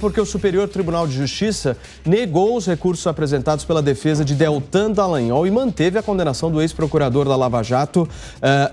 Porque o Superior Tribunal de Justiça negou os recursos apresentados pela defesa de Deltan Dallagnol e manteve a condenação do ex-procurador da Lava Jato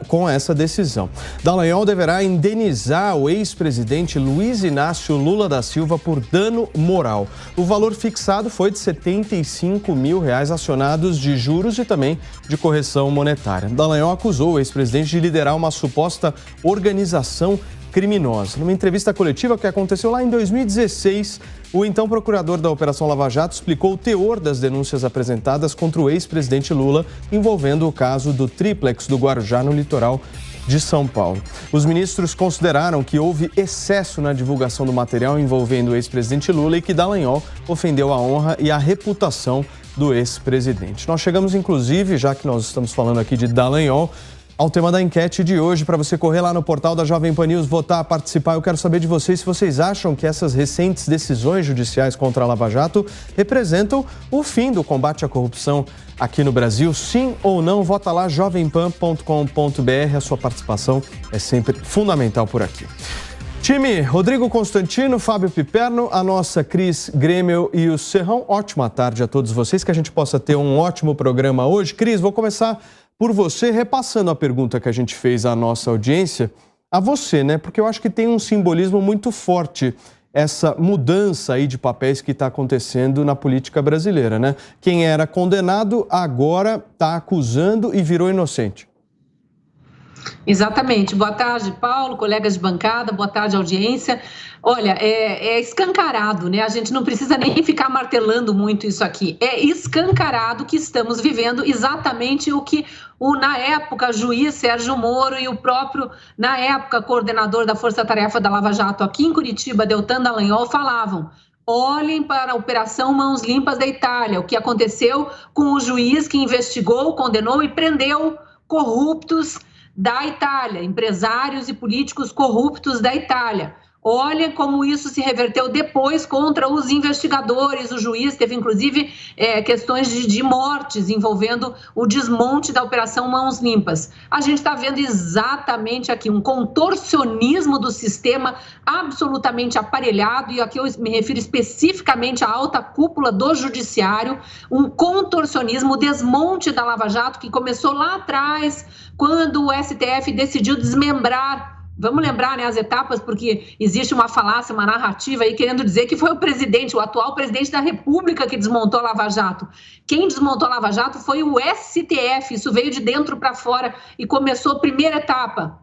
com essa decisão. Dallagnol deverá indenizar o ex-presidente Luiz Inácio Lula da Silva por dano moral. O valor fixado foi de R$75 mil acionados de juros e também de correção monetária. Dallagnol acusou o ex-presidente de liderar uma suposta organização criminosa. Numa entrevista coletiva que aconteceu lá em 2016, o então procurador da Operação Lava Jato explicou o teor das denúncias apresentadas contra o ex-presidente Lula envolvendo o caso do triplex do Guarujá no litoral de São Paulo. Os ministros consideraram que houve excesso na divulgação do material envolvendo o ex-presidente Lula e que Dallagnol ofendeu a honra e a reputação do ex-presidente. Nós chegamos, inclusive, já que nós estamos falando aqui de Dallagnol, ao tema da enquete de hoje, para você correr lá no portal da Jovem Pan News, votar, participar. Eu quero saber de vocês se vocês acham que essas recentes decisões judiciais contra a Lava Jato representam o fim do combate à corrupção aqui no Brasil. Sim ou não? Vota lá, jovempan.com.br. A sua participação é sempre fundamental por aqui. Time Rodrigo Constantino, Fábio Piperno, a nossa Cris Grêmio e o Serrão. Ótima tarde a todos vocês, que a gente possa ter um ótimo programa hoje. Cris, vou começar por você, repassando a pergunta que a gente fez à nossa audiência, a você, né? Porque eu acho que tem um simbolismo muito forte essa mudança aí de papéis que está acontecendo na política brasileira, né? Quem era condenado agora está acusando e virou inocente. Exatamente. Boa tarde, Paulo, colegas de bancada, boa tarde, audiência. Olha, é escancarado, né? A gente não precisa nem ficar martelando muito isso aqui. É escancarado que estamos vivendo exatamente o que na época, juiz Sérgio Moro e o próprio, na época, coordenador da Força Tarefa da Lava Jato aqui em Curitiba, Deltan Dallagnol, falavam. Olhem para a Operação Mãos Limpas da Itália, o que aconteceu com o juiz que investigou, condenou e prendeu corruptos da Itália, empresários e políticos corruptos da Itália. Olha como isso se reverteu depois contra os investigadores. O juiz teve, inclusive, questões de mortes envolvendo o desmonte da Operação Mãos Limpas. A gente está vendo exatamente aqui um contorcionismo do sistema absolutamente aparelhado, e aqui eu me refiro especificamente à alta cúpula do judiciário, um contorcionismo, o desmonte da Lava Jato, que começou lá atrás, quando o STF decidiu desmembrar. Vamos lembrar, né, as etapas, porque existe uma falácia, uma narrativa aí querendo dizer que foi o presidente, o atual presidente da República que desmontou a Lava Jato. Quem desmontou a Lava Jato foi o STF, isso veio de dentro para fora e começou a primeira etapa,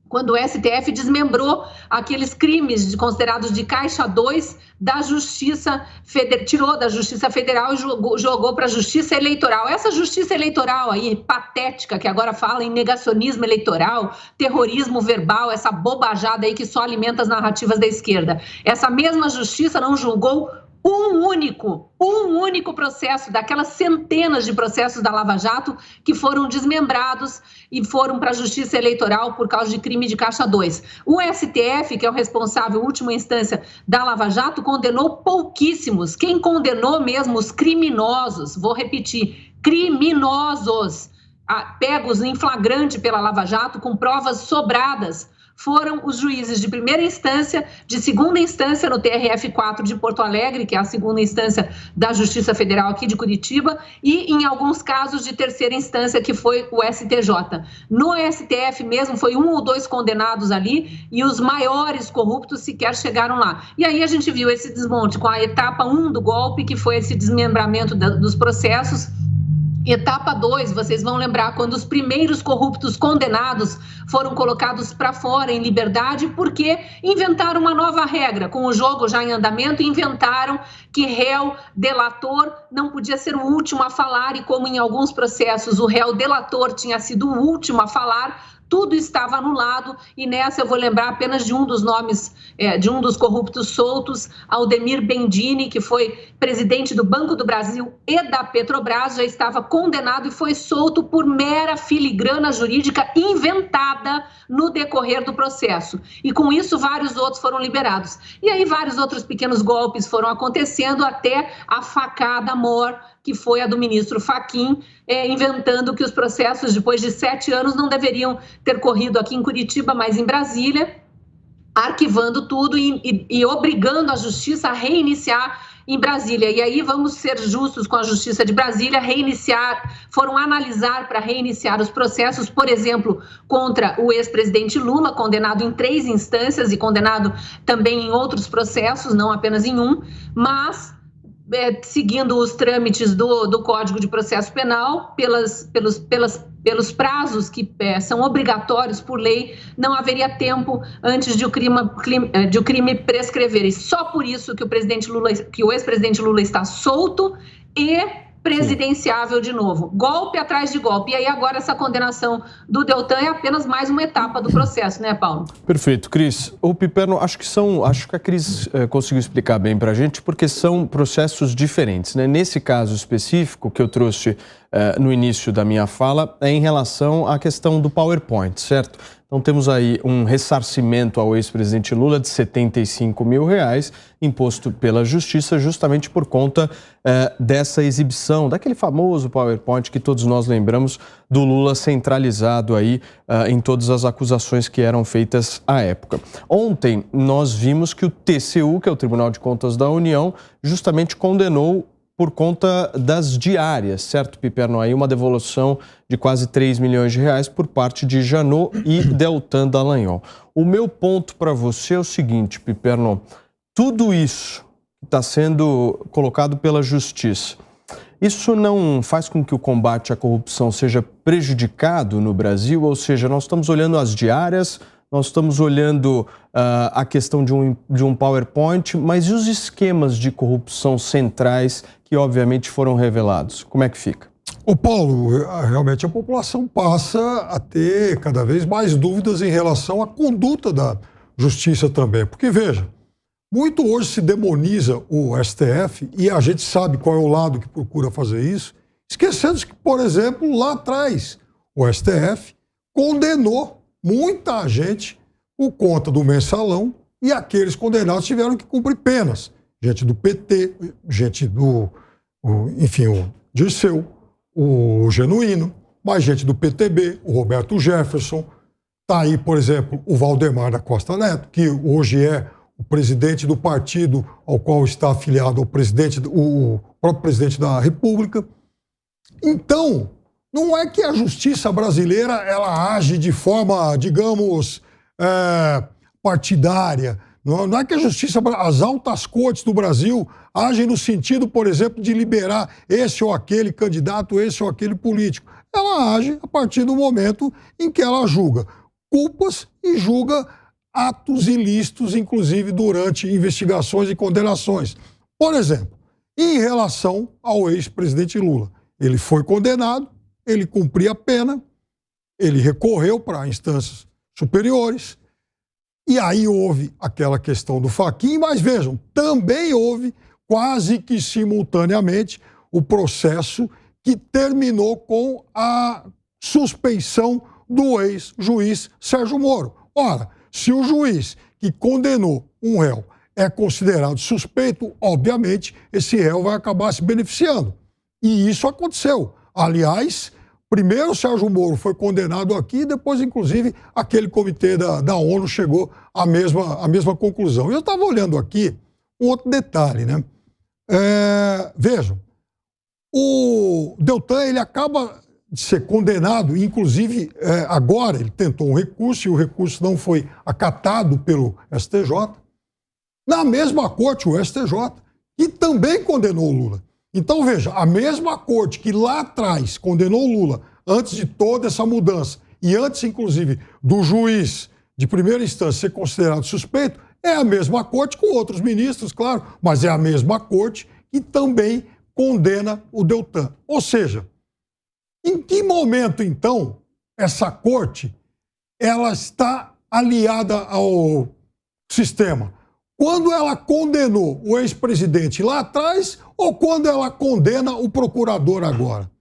quando o STF desmembrou aqueles crimes considerados de caixa 2 da Justiça Federal, tirou da Justiça Federal e jogou para a Justiça Eleitoral. Essa Justiça Eleitoral aí, patética, que agora fala em negacionismo eleitoral, terrorismo verbal, essa bobajada aí que só alimenta as narrativas da esquerda. Essa mesma Justiça não julgou um único processo daquelas centenas de processos da Lava Jato que foram desmembrados e foram para a Justiça Eleitoral por causa de crime de caixa 2. O STF, que é o responsável, última instância da Lava Jato, condenou pouquíssimos. Quem condenou mesmo os criminosos, vou repetir, criminosos, pegos em flagrante pela Lava Jato com provas sobradas, foram os juízes de primeira instância, de segunda instância no TRF4 de Porto Alegre, que é a segunda instância da Justiça Federal aqui de Curitiba, e em alguns casos de terceira instância, que foi o STJ. No STF mesmo, foi 1 ou 2 condenados ali, e os maiores corruptos sequer chegaram lá. E aí a gente viu esse desmonte com a etapa 1 do golpe, que foi esse desmembramento dos processos. Etapa 2, vocês vão lembrar, quando os primeiros corruptos condenados foram colocados para fora em liberdade, porque inventaram uma nova regra. Com o jogo já em andamento, inventaram que réu delator não podia ser o último a falar, e como em alguns processos o réu delator tinha sido o último a falar, tudo estava anulado, e nessa eu vou lembrar apenas de um dos nomes, de um dos corruptos soltos, Aldemir Bendini, que foi presidente do Banco do Brasil e da Petrobras, já estava condenado e foi solto por mera filigrana jurídica inventada no decorrer do processo. E com isso vários outros foram liberados. E aí vários outros pequenos golpes foram acontecendo até a facada mor, que foi a do ministro Fachin, inventando que os processos, depois de 7 anos, não deveriam ter corrido aqui em Curitiba, mas em Brasília. arquivando tudo e obrigando a justiça a reiniciar em Brasília. E aí vamos ser justos com a Justiça de Brasília, foram analisar para reiniciar os processos, por exemplo, contra o ex-presidente Lula, condenado em 3 instâncias e condenado também em outros processos, não apenas em um, mas seguindo os trâmites do Código de Processo Penal, pelos prazos que são obrigatórios por lei, não haveria tempo antes de o crime prescrever. E só por isso que o ex-presidente Lula está solto e presidenciável de novo. Golpe atrás de golpe. E aí agora essa condenação do Deltan é apenas mais uma etapa do processo, né, Paulo? Perfeito. Cris, o Piperno, acho que a Cris conseguiu explicar bem para a gente, porque são processos diferentes, né? Nesse caso específico que eu trouxe no início da minha fala, é em relação à questão do PowerPoint, certo? Então temos aí um ressarcimento ao ex-presidente Lula de R$75 mil, imposto pela Justiça justamente por conta dessa exibição, daquele famoso PowerPoint que todos nós lembramos do Lula centralizado aí em todas as acusações que eram feitas à época. Ontem nós vimos que o TCU, que é o Tribunal de Contas da União, justamente condenou por conta das diárias, certo, Piperno? Aí uma devolução de quase R$3 milhões por parte de Janot e Deltan Dallagnol. O meu ponto para você é o seguinte, Piperno, tudo isso está sendo colocado pela Justiça. Isso não faz com que o combate à corrupção seja prejudicado no Brasil? Ou seja, nós estamos olhando as diárias, nós estamos olhando a questão de um PowerPoint, mas e os esquemas de corrupção centrais que obviamente foram revelados? Como é que fica? Ô Paulo, realmente a população passa a ter cada vez mais dúvidas em relação à conduta da Justiça também. Porque, veja, muito hoje se demoniza o STF e a gente sabe qual é o lado que procura fazer isso, esquecendo que, por exemplo, lá atrás o STF condenou muita gente por conta do mensalão e aqueles condenados tiveram que cumprir penas. Gente do PT, gente enfim, o Dirceu, o Genuíno, mais gente do PTB, o Roberto Jefferson. Está aí, por exemplo, o Valdemar da Costa Neto, que hoje é o presidente do partido ao qual está afiliado o próprio presidente da República. Então, não é que a justiça brasileira ela age de forma, digamos, partidária. Não é que a justiça, as altas cortes do Brasil agem no sentido, por exemplo, de liberar esse ou aquele candidato, esse ou aquele político. Ela age a partir do momento em que ela julga culpas e julga atos ilícitos, inclusive durante investigações e condenações. Por exemplo, em relação ao ex-presidente Lula, ele foi condenado, ele cumpriu a pena, ele recorreu para instâncias superiores, e aí houve aquela questão do Fachin, mas vejam, também houve quase que simultaneamente o processo que terminou com a suspeição do ex-juiz Sérgio Moro. Ora, se o juiz que condenou um réu é considerado suspeito, obviamente esse réu vai acabar se beneficiando. E isso aconteceu. Aliás, primeiro o Sérgio Moro foi condenado aqui, depois, inclusive, aquele comitê da ONU chegou à mesma conclusão. Eu estava olhando aqui um outro detalhe, né? Vejam, o Deltan ele acaba de ser condenado, inclusive agora ele tentou um recurso e o recurso não foi acatado pelo STJ. Na mesma corte, o STJ, que também condenou o Lula. Então, veja, a mesma corte que lá atrás condenou o Lula, antes de toda essa mudança, e antes, inclusive, do juiz de primeira instância ser considerado suspeito, é a mesma corte com outros ministros, claro, mas é a mesma corte que também condena o Deltan. Ou seja, em que momento, então, essa corte ela está aliada ao sistema? Quando ela condenou o ex-presidente lá atrás ou quando ela condena o procurador agora?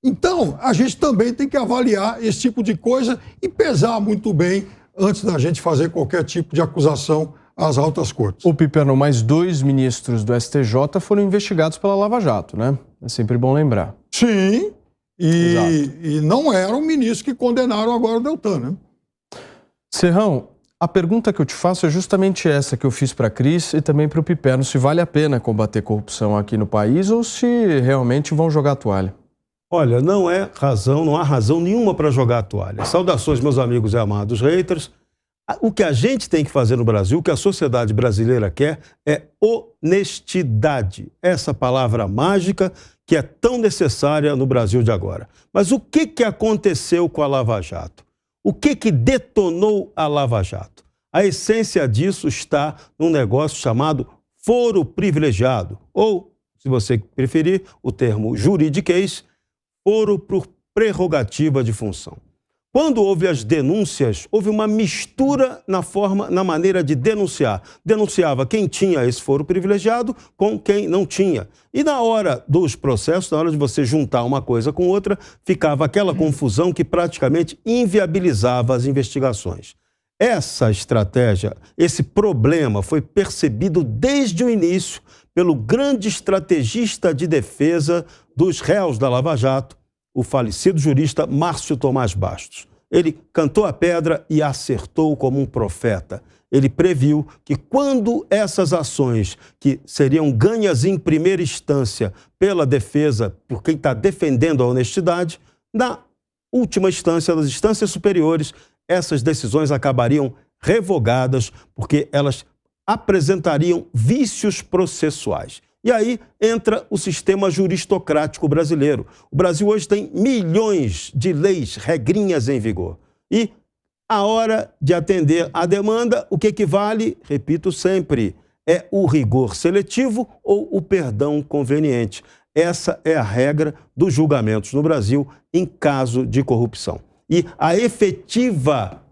Então, a gente também tem que avaliar esse tipo de coisa e pesar muito bem antes da gente fazer qualquer tipo de acusação às altas cortes. Ô, Piperno, mais 2 ministros do STJ foram investigados pela Lava Jato, né? É sempre bom lembrar. Sim, e não eram ministros que condenaram agora o Deltan, né? Serrão, A pergunta que eu te faço é justamente essa que eu fiz para a Cris e também para o Piperno, se vale a pena combater corrupção aqui no país ou se realmente vão jogar a toalha. Olha, não há razão nenhuma para jogar a toalha. Saudações, meus amigos e amados haters. O que a gente tem que fazer no Brasil, o que a sociedade brasileira quer, é honestidade. Essa palavra mágica que é tão necessária no Brasil de agora. Mas o que aconteceu com a Lava Jato? O que detonou a Lava Jato? A essência disso está num negócio chamado foro privilegiado, ou, se você preferir, o termo juridiquês, foro por prerrogativa de função. Quando houve as denúncias, houve uma mistura na maneira de denunciar. Denunciava quem tinha esse foro privilegiado com quem não tinha. E na hora dos processos, na hora de você juntar uma coisa com outra, ficava aquela confusão que praticamente inviabilizava as investigações. Essa estratégia, esse problema foi percebido desde o início pelo grande estrategista de defesa dos réus da Lava Jato, o falecido jurista Márcio Tomás Bastos. Ele cantou a pedra e acertou como um profeta. Ele previu que quando essas ações, que seriam ganhas em primeira instância pela defesa, por quem está defendendo a honestidade, na última instância, nas instâncias superiores, essas decisões acabariam revogadas porque elas apresentariam vícios processuais. E aí entra o sistema juristocrático brasileiro. O Brasil hoje tem milhões de leis, regrinhas em vigor. E a hora de atender a demanda, o que vale, repito sempre, é o rigor seletivo ou o perdão conveniente. Essa é a regra dos julgamentos no Brasil em caso de corrupção. E a efetiva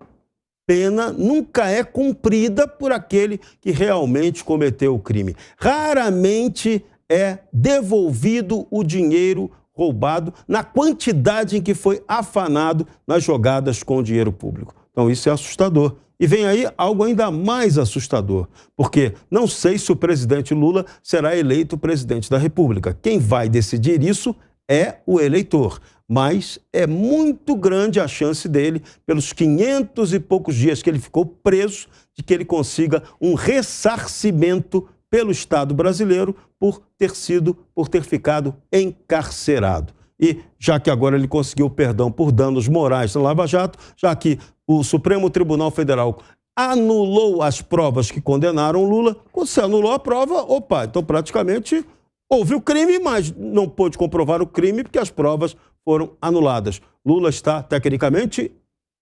pena nunca é cumprida por aquele que realmente cometeu o crime. Raramente é devolvido o dinheiro roubado na quantidade em que foi afanado nas jogadas com o dinheiro público. Então isso é assustador. E vem aí algo ainda mais assustador, porque não sei se o presidente Lula será eleito presidente da República. Quem vai decidir isso é o eleitor. Mas é muito grande a chance dele, pelos 500 e poucos dias que ele ficou preso, de que ele consiga um ressarcimento pelo Estado brasileiro por ter ficado encarcerado. E já que agora ele conseguiu perdão por danos morais na Lava Jato, já que o Supremo Tribunal Federal anulou as provas que condenaram Lula, quando você anulou a prova, então praticamente houve o crime, mas não pôde comprovar o crime porque as provas foram anuladas. Lula está, tecnicamente,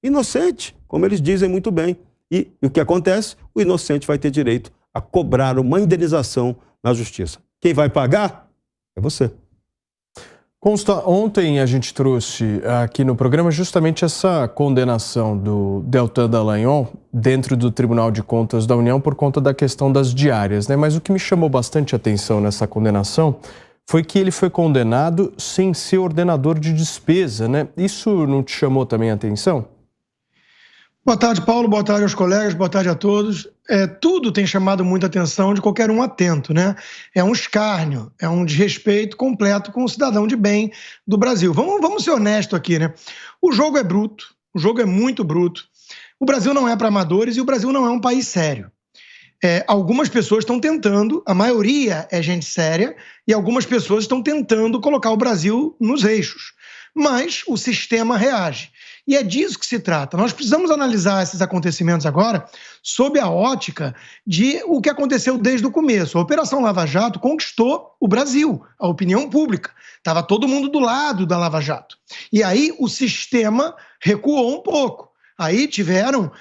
inocente, como eles dizem muito bem. E o que acontece? O inocente vai ter direito a cobrar uma indenização na justiça. Quem vai pagar é você. Consta, ontem a gente trouxe aqui no programa justamente essa condenação do Deltan Dallagnol dentro do Tribunal de Contas da União por conta da questão das diárias, né? Mas o que me chamou bastante atenção nessa condenação foi que ele foi condenado sem ser ordenador de despesa, né? Isso não te chamou também a atenção? Boa tarde, Paulo. Boa tarde aos colegas. Boa tarde a todos. Tudo tem chamado muita atenção de qualquer um atento, né? É um escárnio, é um desrespeito completo com o cidadão de bem do Brasil. Vamos ser honestos aqui, né? O jogo é bruto, o jogo é muito bruto. O Brasil não é para amadores e o Brasil não é um país sério. Algumas pessoas estão tentando, a maioria é gente séria, e algumas pessoas estão tentando colocar o Brasil nos eixos. Mas o sistema reage. E é disso que se trata. Nós precisamos analisar esses acontecimentos agora sob a ótica de o que aconteceu desde o começo. A Operação Lava Jato conquistou o Brasil, a opinião pública. Estava todo mundo do lado da Lava Jato. E aí o sistema recuou um pouco. Aí tiveram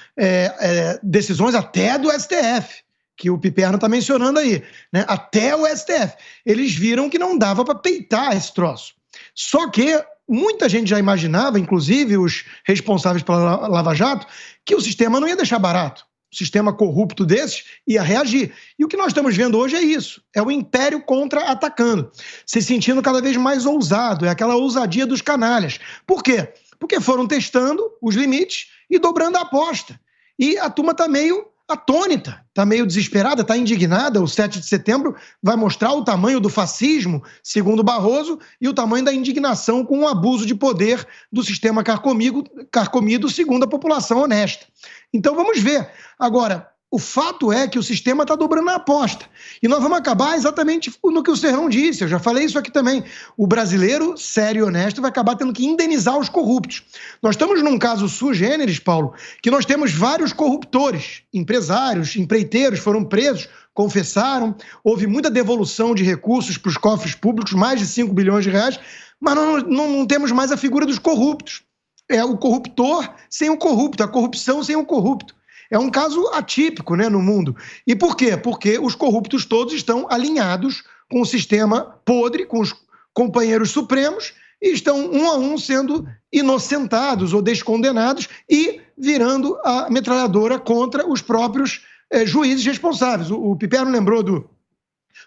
decisões até do STF, que o Piperno está mencionando aí, né? Até o STF. Eles viram que não dava para peitar esse troço. Só que muita gente já imaginava, inclusive os responsáveis pela Lava Jato, que o sistema não ia deixar barato. O sistema corrupto desses ia reagir. E o que nós estamos vendo hoje é isso. É o império contra-atacando, se sentindo cada vez mais ousado. É aquela ousadia dos canalhas. Por quê? Porque foram testando os limites e dobrando a aposta. E a turma está meio atônita, está meio desesperada, está indignada. O 7 de setembro vai mostrar o tamanho do fascismo, segundo Barroso, e o tamanho da indignação com o abuso de poder do sistema carcomido, segundo a população honesta. Então vamos ver. Agora, o fato é que o sistema está dobrando a aposta. E nós vamos acabar exatamente no que o Serrão disse, eu já falei isso aqui também. O brasileiro, sério e honesto, vai acabar tendo que indenizar os corruptos. Nós estamos num caso sui generis, Paulo, que nós temos vários corruptores, empresários, empreiteiros foram presos, confessaram, houve muita devolução de recursos para os cofres públicos, mais de 5 bilhões de reais, mas não temos mais a figura dos corruptos. É o corruptor sem o corrupto, a corrupção sem o corrupto. É um caso atípico, né, no mundo. E por quê? Porque os corruptos todos estão alinhados com o sistema podre, com os companheiros supremos, e estão um a um sendo inocentados ou descondenados e virando a metralhadora contra os próprios juízes responsáveis. O Piperno lembrou do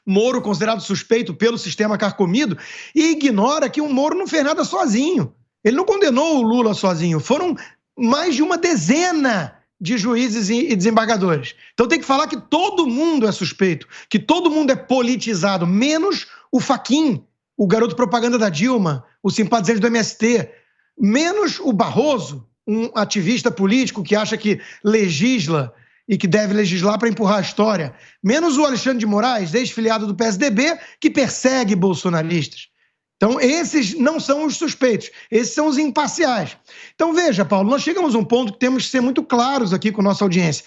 Moro, considerado suspeito pelo sistema carcomido, e ignora que o Moro não fez nada sozinho. Ele não condenou o Lula sozinho. Foram mais de uma dezena de juízes e desembargadores. Então tem que falar que todo mundo é suspeito, que todo mundo é politizado, menos o Fachin, o garoto propaganda da Dilma, o simpatizante do MST, menos o Barroso, um ativista político que acha que legisla e que deve legislar para empurrar a história, menos o Alexandre de Moraes, ex-filiado do PSDB, que persegue bolsonaristas. Então, esses não são os suspeitos, esses são os imparciais. Então, veja, Paulo, nós chegamos a um ponto que temos que ser muito claros aqui com a nossa audiência.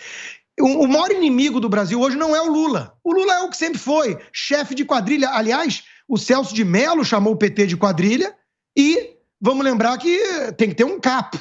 O maior inimigo do Brasil hoje não é o Lula. O Lula é o que sempre foi, chefe de quadrilha. Aliás, o Celso de Mello chamou o PT de quadrilha e vamos lembrar que tem que ter um capo.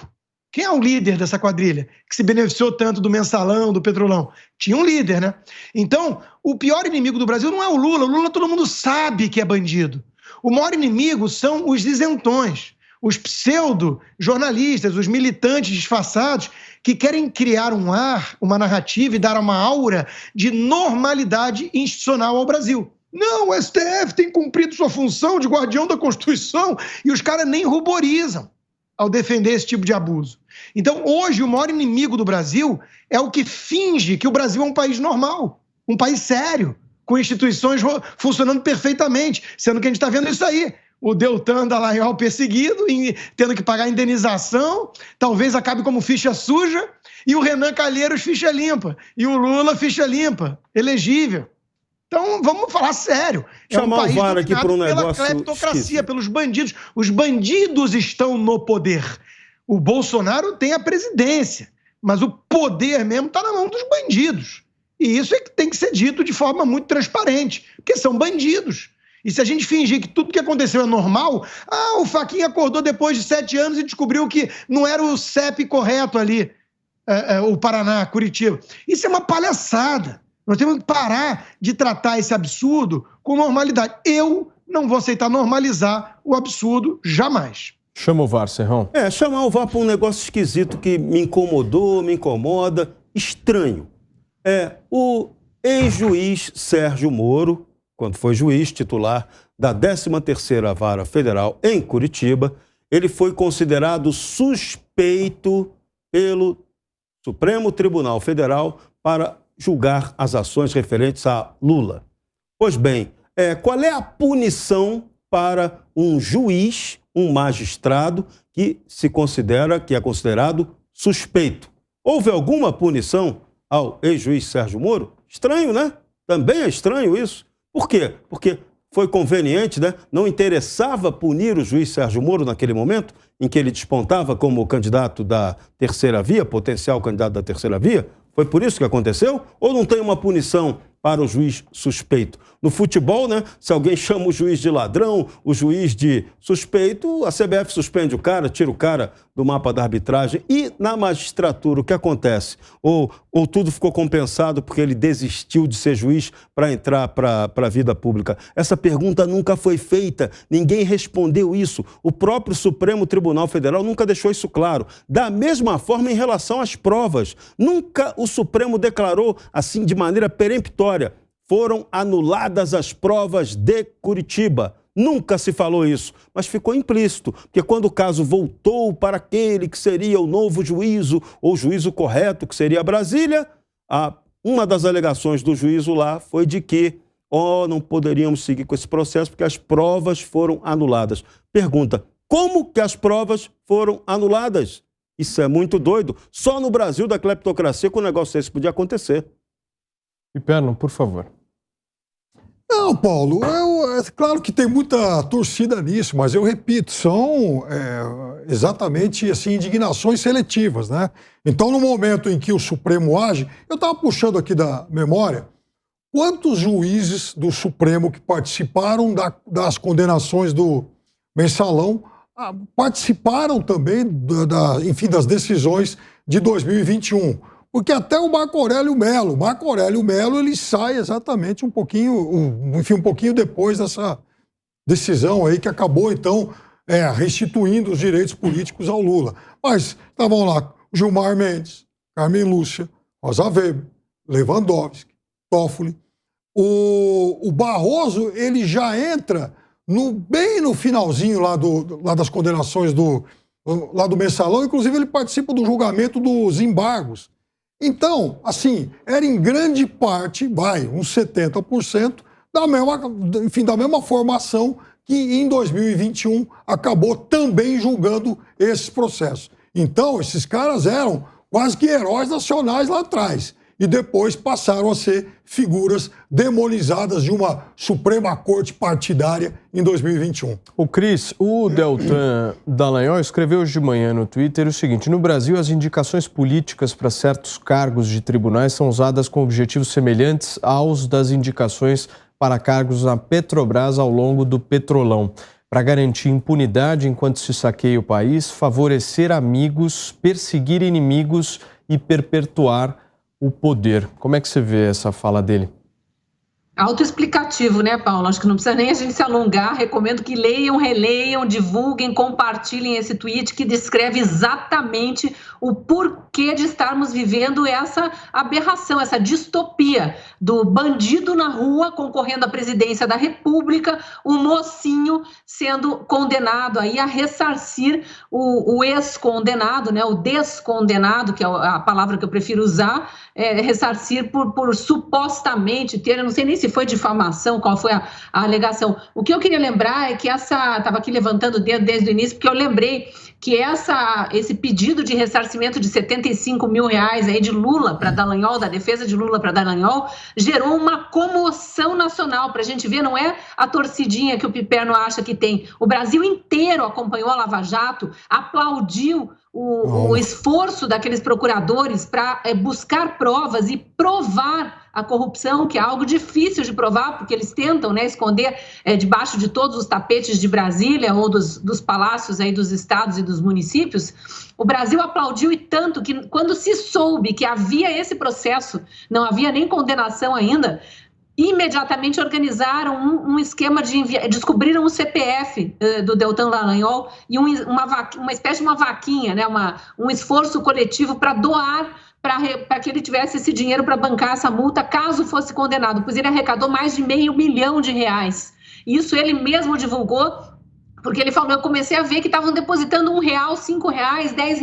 Quem é o líder dessa quadrilha, que se beneficiou tanto do mensalão, do petrolão? Tinha um líder, né? Então, o pior inimigo do Brasil não é o Lula todo mundo sabe que é bandido. O maior inimigo são os isentões, os pseudo-jornalistas, os militantes disfarçados que querem criar um ar, uma narrativa e dar uma aura de normalidade institucional ao Brasil. Não, o STF tem cumprido sua função de guardião da Constituição e os caras nem ruborizam ao defender esse tipo de abuso. Então, hoje, o maior inimigo do Brasil é o que finge que o Brasil é um país normal, um país sério, com instituições funcionando perfeitamente, sendo que a gente está vendo isso aí. O Deltan Dallagnol perseguido, tendo que pagar indenização, talvez acabe como ficha suja, e o Renan Calheiros ficha limpa, e o Lula ficha limpa, elegível. Então, vamos falar sério. Chamar o VAR aqui para um negócio pela cleptocracia, pelos bandidos. Os bandidos estão no poder. O Bolsonaro tem a presidência, mas o poder mesmo está na mão dos bandidos. E isso é que tem que ser dito de forma muito transparente, porque são bandidos. E se a gente fingir que tudo que aconteceu é normal, o Fachin acordou depois de 7 anos e descobriu que não era o CEP correto ali, o Paraná, Curitiba. Isso é uma palhaçada. Nós temos que parar de tratar esse absurdo com normalidade. Eu não vou aceitar normalizar o absurdo jamais. Chama o VAR, Serrão. Chamar o VAR para um negócio esquisito que me incomodou, me incomoda, estranho. O ex-juiz Sérgio Moro, quando foi juiz titular da 13ª Vara Federal em Curitiba, ele foi considerado suspeito pelo Supremo Tribunal Federal para julgar as ações referentes a Lula. Pois bem, qual é a punição para um juiz, um magistrado que é considerado suspeito? Houve alguma punição ao ex-juiz Sérgio Moro? Estranho, né? Também é estranho isso. Por quê? Porque foi conveniente, né? Não interessava punir o juiz Sérgio Moro naquele momento em que ele despontava como candidato da terceira via, potencial candidato da terceira via? Foi por isso que aconteceu? Ou não tem uma punição para o juiz suspeito? No futebol, né? Se alguém chama o juiz de ladrão, o juiz de suspeito, a CBF suspende o cara, tira o cara do mapa da arbitragem. E na magistratura, o que acontece? Ou tudo ficou compensado porque ele desistiu de ser juiz para entrar para a vida pública? Essa pergunta nunca foi feita, ninguém respondeu isso. O próprio Supremo Tribunal Federal nunca deixou isso claro. Da mesma forma em relação às provas. Nunca o Supremo declarou assim de maneira peremptória: foram anuladas as provas de Curitiba. Nunca se falou isso, mas ficou implícito, porque quando o caso voltou para aquele que seria o novo juízo, ou juízo correto, que seria Brasília, a uma das alegações do juízo lá foi de que não poderíamos seguir com esse processo porque as provas foram anuladas. Pergunta, como que as provas foram anuladas? Isso é muito doido. Só no Brasil da cleptocracia que um negócio desse podia acontecer. Piperno, por favor. Não, Paulo, é claro que tem muita torcida nisso, mas eu repito, são exatamente assim, indignações seletivas, né? Então, no momento em que o Supremo age, eu estava puxando aqui da memória, quantos juízes do Supremo que participaram das condenações do Mensalão participaram também enfim, das decisões de 2021? Porque até o Marco Aurélio Melo, ele sai exatamente um pouquinho depois dessa decisão aí que acabou, então, restituindo os direitos políticos ao Lula. Mas estavam lá Gilmar Mendes, Carmen Lúcia, Rosa Weber, Lewandowski, Toffoli. O Barroso, ele já entra bem no finalzinho lá das condenações do Mensalão, inclusive ele participa do julgamento dos embargos. Então, assim, era em grande parte, uns 70%, da mesma formação que em 2021 acabou também julgando esses processos. Então, esses caras eram quase que heróis nacionais lá atrás e depois passaram a ser figuras demonizadas de uma Suprema Corte partidária em 2021. O Cris, o Deltan Dallagnol escreveu hoje de manhã no Twitter o seguinte: no Brasil, as indicações políticas para certos cargos de tribunais são usadas com objetivos semelhantes aos das indicações para cargos na Petrobras ao longo do Petrolão, para garantir impunidade enquanto se saqueia o país, favorecer amigos, perseguir inimigos e perpetuar o poder. Como é que você vê essa fala dele? Autoexplicativo, né, Paulo? Acho que não precisa nem a gente se alongar. Recomendo que leiam, releiam, divulguem, compartilhem esse tweet que descreve exatamente o porquê de estarmos vivendo essa aberração, essa distopia do bandido na rua concorrendo à presidência da República, o mocinho sendo condenado aí a ressarcir o ex-condenado, né, o descondenado, que é a palavra que eu prefiro usar, ressarcir por supostamente ter, eu não sei nem se foi difamação, qual foi a alegação. O que eu queria lembrar é que estava aqui levantando o dedo desde o início, porque eu lembrei que esse pedido de ressarcimento de 75 mil reais aí de Lula para Dallagnol, da defesa de Lula para Dallagnol, gerou uma comoção nacional. Para a gente ver, não é a torcidinha que o Piperno acha que tem. O Brasil inteiro acompanhou a Lava Jato, aplaudiu o esforço daqueles procuradores para buscar provas e provar a corrupção, que é algo difícil de provar, porque eles tentam, né, esconder debaixo de todos os tapetes de Brasília ou dos palácios aí dos estados e dos municípios. O Brasil aplaudiu e tanto que quando se soube que havia esse processo, não havia nem condenação ainda, imediatamente organizaram um esquema descobriram o CPF do Deltan Dallagnol e uma espécie de uma vaquinha, né, um esforço coletivo para doar para que ele tivesse esse dinheiro para bancar essa multa caso fosse condenado, pois ele arrecadou mais de R$500 milhão. Isso ele mesmo divulgou, porque ele falou, eu comecei a ver que estavam depositando R$1, R$5, R$10,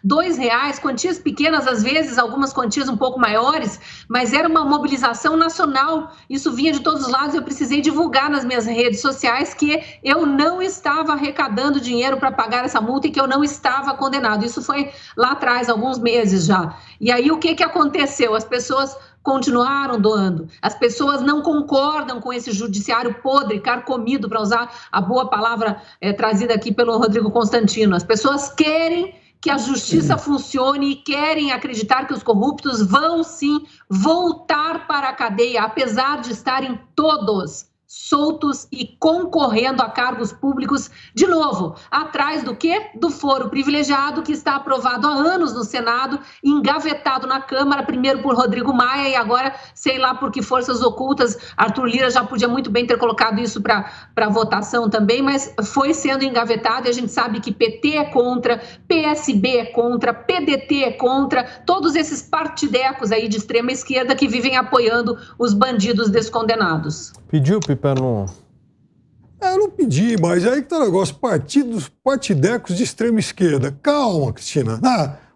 R$2, quantias pequenas às vezes, algumas quantias um pouco maiores, mas era uma mobilização nacional, isso vinha de todos os lados. Eu precisei divulgar nas minhas redes sociais que eu não estava arrecadando dinheiro para pagar essa multa e que eu não estava condenado. Isso foi lá atrás, alguns meses já. E aí o que aconteceu? As pessoas continuaram doando. As pessoas não concordam com esse judiciário podre, carcomido, para usar a boa palavra trazida aqui pelo Rodrigo Constantino. As pessoas querem que a justiça funcione e querem acreditar que os corruptos vão, sim, voltar para a cadeia, apesar de estarem todos soltos e concorrendo a cargos públicos, de novo, atrás do quê? Do foro privilegiado que está aprovado há anos no Senado, engavetado na Câmara, primeiro por Rodrigo Maia e agora, sei lá por que forças ocultas, Arthur Lira já podia muito bem ter colocado isso para votação também, mas foi sendo engavetado e a gente sabe que PT é contra, PSB é contra, PDT é contra, todos esses partidecos aí de extrema esquerda que vivem apoiando os bandidos descondenados. Pediu, Piperno? Eu não pedi, mas aí que tá o negócio, partidecos de extrema esquerda. Calma, Cristina.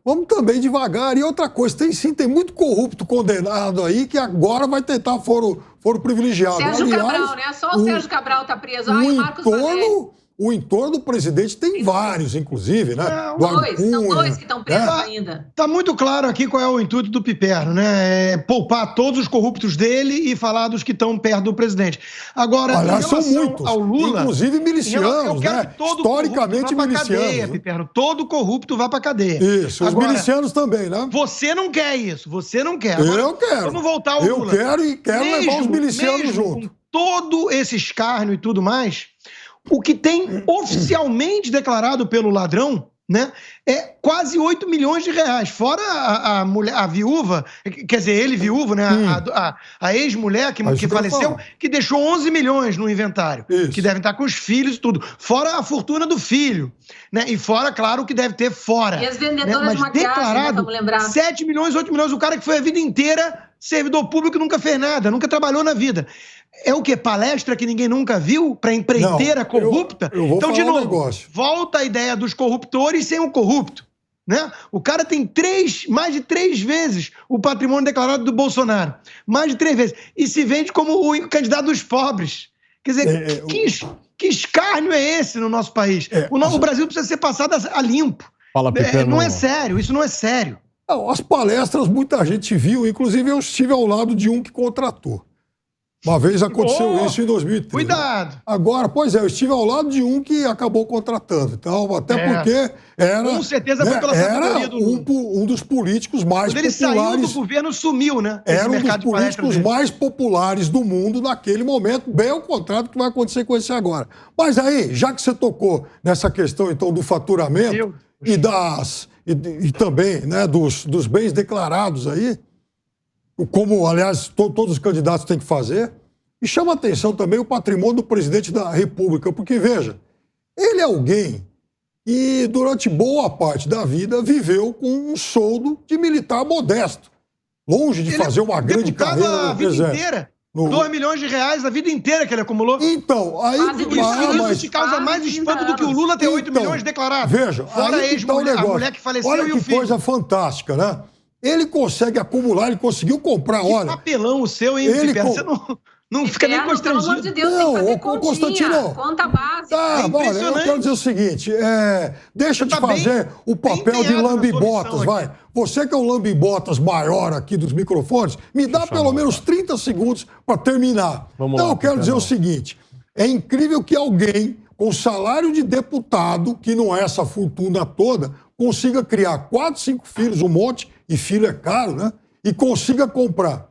vamos também devagar. E outra coisa, tem muito corrupto condenado aí que agora vai tentar foro privilegiado. Sérgio Cabral, né? Só o Sérgio Cabral está preso. Ai, o Marcos Valério. O entorno do presidente tem vários, inclusive, né? São dois que estão presos ainda. Está muito claro aqui qual é o intuito do Piperno, né? É poupar todos os corruptos dele e falar dos que estão perto do presidente. Agora, aliás, em relação são muitos, ao Lula... inclusive milicianos, eu quero né? que todo Historicamente corrupto vá pra milicianos. cadeia, Piperno. Todo corrupto vá para cadeia. Isso, agora, os milicianos também, né? Você não quer isso, você não quer. Agora, eu quero. Vamos voltar ao Lula. Eu quero levar os milicianos junto. Com todo esse escárnio e tudo mais... O que tem oficialmente declarado pelo ladrão, né, é quase 8 milhões de reais. Fora a viúva, quer dizer, ele viúvo, né, a ex-mulher que faleceu, que deixou 11 milhões no inventário. Isso. Que devem estar com os filhos e tudo. Fora a fortuna do filho. Né, e fora, claro, o que deve ter fora. E as vendedoras de maquiagem, declarado, né, vamos lembrar. 7 milhões, 8 milhões. O cara que foi a vida inteira servidor público, nunca fez nada, nunca trabalhou na vida. É o quê? Palestra que ninguém nunca viu para empreiteira corrupta? Eu vou então, falar de novo, negócio. Volta a ideia dos corruptores sem o corrupto. Né? O cara tem mais de 3 vezes o patrimônio declarado do Bolsonaro. Mais de 3 vezes. E se vende como o candidato dos pobres. Quer dizer, que escárnio é esse no nosso país? O Brasil precisa ser passado a limpo. Fala, não é sério, isso não é sério. As palestras muita gente viu, inclusive eu estive ao lado de um que contratou. Uma vez aconteceu isso em 2013. Cuidado! Agora, pois é, eu estive ao lado de um que acabou contratando. Então, até porque era... Com certeza foi pela sabedoria do Lula. Um dos políticos mais populares... Quando ele saiu do governo, sumiu, né? Era um dos políticos mais populares do mundo naquele momento, bem ao contrário do que vai acontecer com esse agora. Mas aí, já que você tocou nessa questão, então, do faturamento e também, né, dos bens declarados aí, como, aliás, todos os candidatos têm que fazer, e chama a atenção também o patrimônio do presidente da República, porque, veja, ele é alguém que, durante boa parte da vida, viveu com um soldo de militar modesto, longe de fazer uma grande carreira a vida inteira. 2 milhões de reais a vida inteira que ele acumulou. Então, aí... Isso te causa mais espanto do que o Lula ter 8 milhões declarados. Veja, fora aí que tá o negócio. A mulher que faleceu olha e o filho. Olha que coisa fantástica, né? Ele consegue acumular, ele conseguiu comprar, que papelão o seu, hein, Piperno? Você não fica nem constrangido. Pelo amor de Deus, tem que fazer continha, conta básica. Eu quero dizer o seguinte, deixa de fazer o papel de lambibotas, vai. Você que é o lambibotas maior aqui dos microfones, me dá pelo menos 30 segundos para terminar. Então, eu quero dizer o seguinte, é incrível que alguém com salário de deputado, que não é essa fortuna toda, consiga criar 4, 5 filhos, um monte, e filho é caro, né? E consiga comprar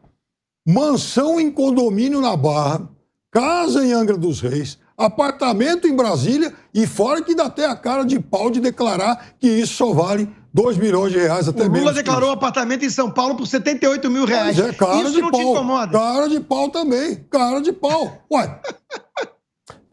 mansão em condomínio na Barra, casa em Angra dos Reis, apartamento em Brasília e fora que dá até a cara de pau de declarar que isso só vale 2 milhões de reais, até menos. O Lula declarou apartamento em São Paulo por 78 mil reais. Isso não te incomoda? Cara de pau também, cara de pau. Ué.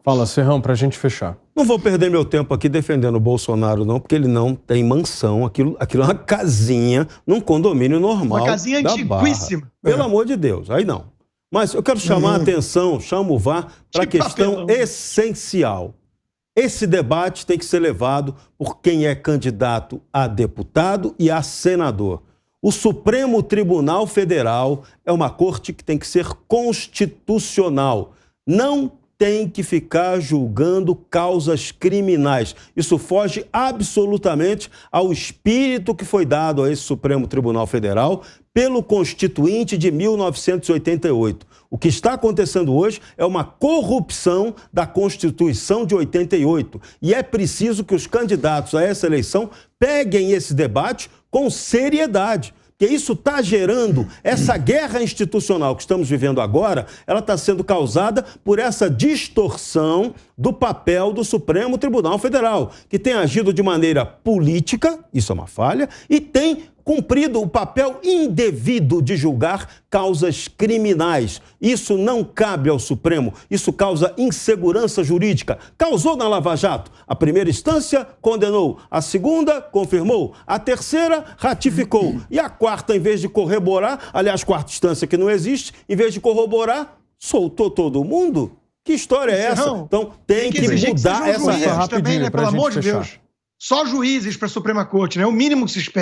Fala, Serrão, pra gente fechar. Não vou perder meu tempo aqui defendendo o Bolsonaro, não, porque ele não tem mansão. Aquilo é uma casinha num condomínio normal. Uma casinha antiquíssima. Pelo amor de Deus, aí não. Mas eu quero chamar a atenção, chamo o VAR, para a questão essencial. Esse debate tem que ser levado por quem é candidato a deputado e a senador. O Supremo Tribunal Federal é uma corte que tem que ser constitucional. Não tem que ficar julgando causas criminais. Isso foge absolutamente ao espírito que foi dado a esse Supremo Tribunal Federal pelo Constituinte de 1988. O que está acontecendo hoje é uma corrupção da Constituição de 88. E é preciso que os candidatos a essa eleição peguem esse debate com seriedade. Porque isso está gerando, essa guerra institucional que estamos vivendo agora, ela está sendo causada por essa distorção do papel do Supremo Tribunal Federal, que tem agido de maneira política, isso é uma falha, e tem cumprido o papel indevido de julgar causas criminais. Isso não cabe ao Supremo, isso causa insegurança jurídica. Causou na Lava Jato. A primeira instância condenou, a segunda confirmou, a terceira ratificou e a quarta, em vez de corroborar, aliás, quarta instância que não existe, em vez de corroborar, soltou todo mundo? Que história é essa? Então tem que mudar essa regra. Também, né? Pelo amor de Deus. Só juízes para a Suprema Corte, né? O mínimo que se espera.